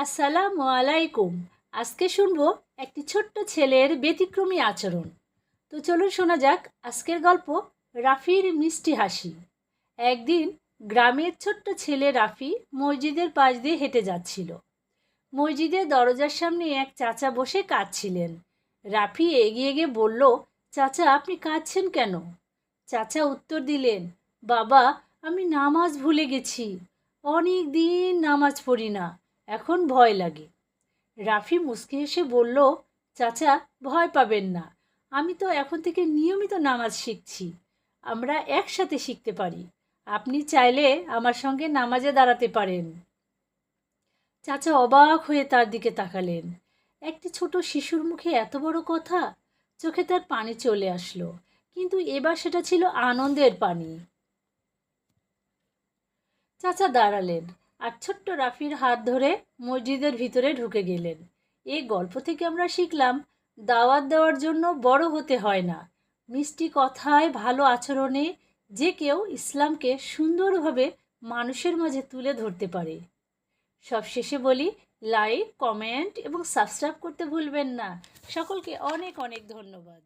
আসসালামু আলাইকুম। আজকে শুনবো একটি ছোট্ট ছেলের ব্যতিক্রমী আচরণ। তো চলুন শোনা যাক আজকের গল্প, রাফির মিষ্টি হাসি। একদিন গ্রামের ছোট্ট ছেলে রাফি মসজিদের পাশ দিয়ে হেঁটে যাচ্ছিল। মসজিদের দরজার সামনে এক চাচা বসে কাঁদছিলেন। রাফি এগিয়ে গিয়ে বলল, চাচা আপনি কাঁদছেন কেন? চাচা উত্তর দিলেন, বাবা আমি নামাজ ভুলে গেছি, অনেক দিন নামাজ পড়ি না, এখন ভয় লাগে। রাফি মুচকি হেসে বলল, চাচা ভয় পাবেন না, আমি তো এখন থেকে নিয়মিত নামাজ শিখছি, আমরা একসাথে শিখতে পারি, আপনি চাইলে আমার সঙ্গে নামাজে দাঁড়াতে পারেন। চাচা অবাক হয়ে তার দিকে তাকালেন। একটি ছোট শিশুর মুখে এত বড় কথা! চোখে তার পানি চলে আসলো, কিন্তু এবার সেটা ছিল আনন্দের পানি। চাচা দাঁড়ালেন আর ছোট্ট রাফির হাত ধরে মসজিদের ভিতরে ঢুকে গেলেন। এই গল্প থেকে আমরা শিখলাম, দাওয়াত দেওয়ার জন্য বড় হতে হয় না, মিষ্টি কথায় ভালো আচরণে যে কেউ ইসলামকে সুন্দরভাবে মানুষের মাঝে তুলে ধরতে পারে। সবশেষে বলি, লাইক, কমেন্ট এবং সাবস্ক্রাইব করতে ভুলবেন না। সকলকে অনেক অনেক ধন্যবাদ।